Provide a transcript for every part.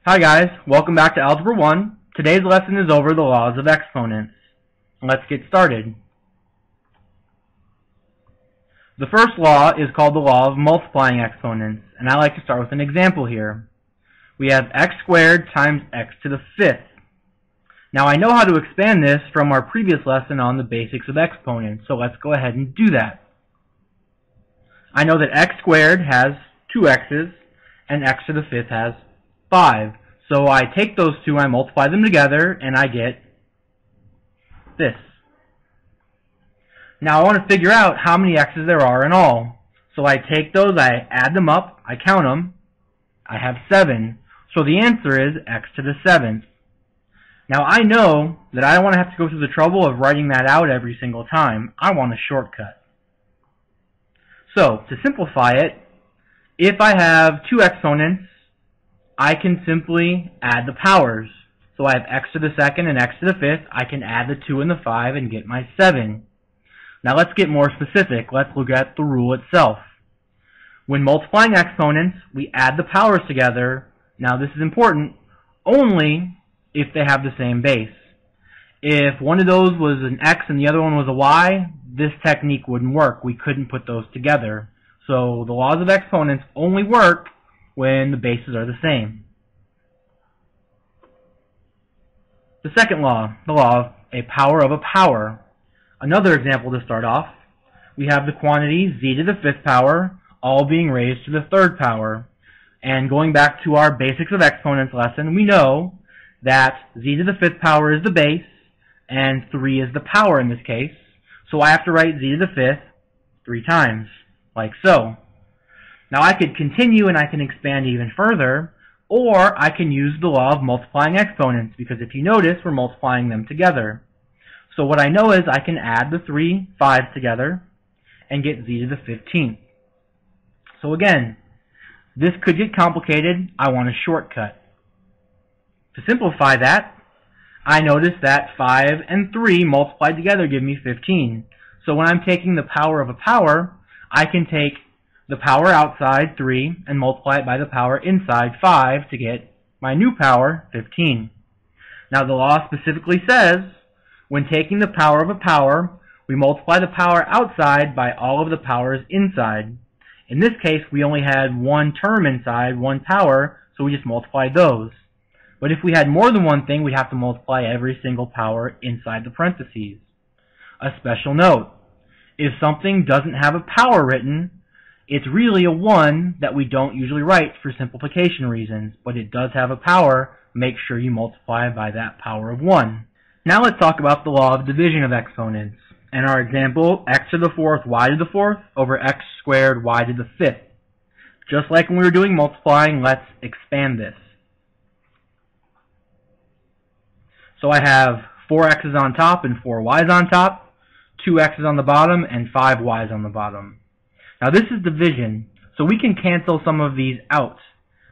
Hi guys, welcome back to Algebra 1. Today's lesson is over the laws of exponents. Let's get started. The first law is called the law of multiplying exponents, and I like to start with an example here. We have x squared times x to the fifth. Now I know how to expand this from our previous lesson on the basics of exponents, so let's go ahead and do that. I know that x squared has 2x's, and x to the fifth has 5. So I take those two, I multiply them together, and I get this. Now I want to figure out how many x's there are in all. So I take those, I add them up, I count them, I have 7. So the answer is x to the 7th. Now I know that I don't want to have to go through the trouble of writing that out every single time. I want a shortcut. So to simplify it, if I have two exponents, I can simply add the powers. So I have x to the second and x to the fifth. I can add the 2 and the 5 and get my 7. Now let's get more specific. Let's look at the rule itself. When multiplying exponents, we add the powers together. Now this is important only if they have the same base. If one of those was an x and the other one was a y, this technique wouldn't work. We couldn't put those together. So the laws of exponents only work when the bases are the same. The second law, the law of a power of a power. Another example to start off, we have the quantity z to the fifth power, all being raised to the third power. And going back to our basics of exponents lesson, we know that z to the fifth power is the base, and 3 is the power in this case. So I have to write z to the fifth 3 times, like so. Now I could continue and I can expand even further, or I can use the law of multiplying exponents, because if you notice, we're multiplying them together. So what I know is I can add the 3 5s together and get z to the 15th. So again, this could get complicated. I want a shortcut. To simplify that, I notice that 5 and 3 multiplied together give me 15. So when I'm taking the power of a power, I can take the power outside, 3, and multiply it by the power inside, 5, to get my new power, 15. Now the law specifically says, when taking the power of a power, we multiply the power outside by all of the powers inside. In this case, we only had one term inside, one power, so we just multiplied those. But if we had more than one thing, we'd have to multiply every single power inside the parentheses. A special note, if something doesn't have a power written, it's really a 1 that we don't usually write for simplification reasons, but it does have a power. Make sure you multiply by that power of 1. Now let's talk about the law of division of exponents. And our example, x to the fourth, y to the fourth, over x squared, y to the fifth. Just like when we were doing multiplying, let's expand this. So I have 4 x's on top and 4 y's on top, 2 x's on the bottom, and 5 y's on the bottom. Now this is division, so we can cancel some of these out.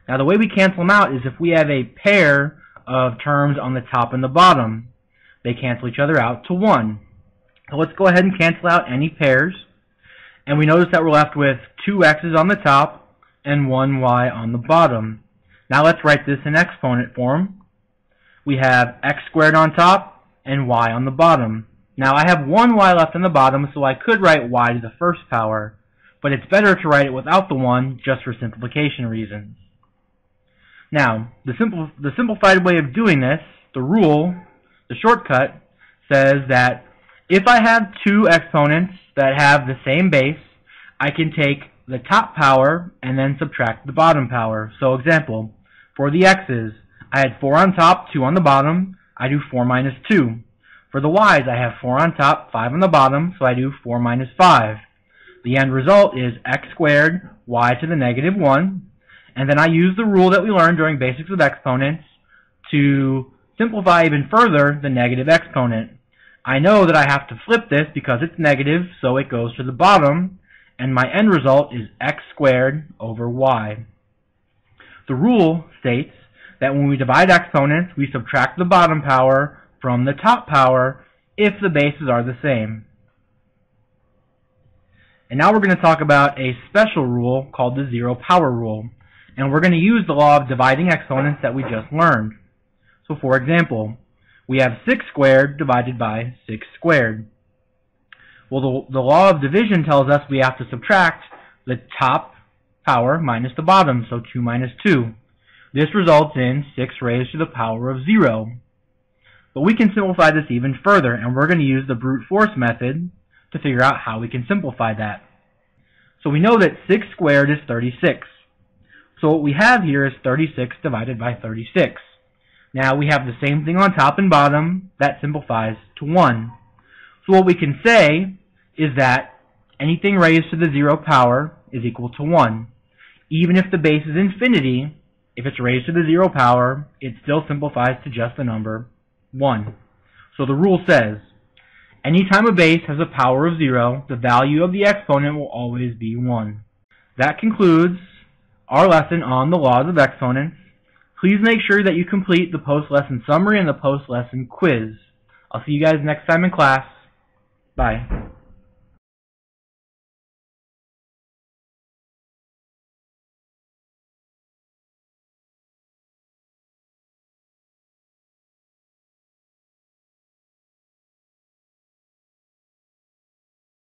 Now the way we cancel them out is if we have a pair of terms on the top and the bottom. They cancel each other out to 1. So let's go ahead and cancel out any pairs. And we notice that we're left with 2 x's on the top and 1 y on the bottom. Now let's write this in exponent form. We have x squared on top and y on the bottom. Now I have 1 y left on the bottom, so I could write y to the first power. But it's better to write it without the 1 just for simplification reasons. Now, the simplified way of doing this, the rule, the shortcut, says that if I have two exponents that have the same base, I can take the top power and then subtract the bottom power. So example, for the x's, I had 4 on top, 2 on the bottom, I do 4 minus 2. For the y's, I have 4 on top, 5 on the bottom, so I do 4 minus 5. The end result is x squared, y to the negative 1, and then I use the rule that we learned during basics of exponents to simplify even further the negative exponent. I know that I have to flip this because it's negative, so it goes to the bottom, and my end result is x squared over y. The rule states that when we divide exponents, we subtract the bottom power from the top power if the bases are the same. And now we're going to talk about a special rule called the zero power rule. And we're going to use the law of dividing exponents that we just learned. So for example, we have 6 squared divided by 6 squared. Well, the law of division tells us we have to subtract the top power minus the bottom, so 2 minus 2. This results in 6 raised to the power of 0. But we can simplify this even further, and we're going to use the brute force method to figure out how we can simplify that. So we know that 6 squared is 36. So what we have here is 36 divided by 36. Now we have the same thing on top and bottom. That simplifies to 1. So what we can say is that anything raised to the 0 power is equal to 1. Even if the base is infinity, if it's raised to the 0 power, it still simplifies to just the number 1. So the rule says, anytime a base has a power of 0, the value of the exponent will always be 1. That concludes our lesson on the laws of exponents. Please make sure that you complete the post-lesson summary and the post-lesson quiz. I'll see you guys next time in class. Bye.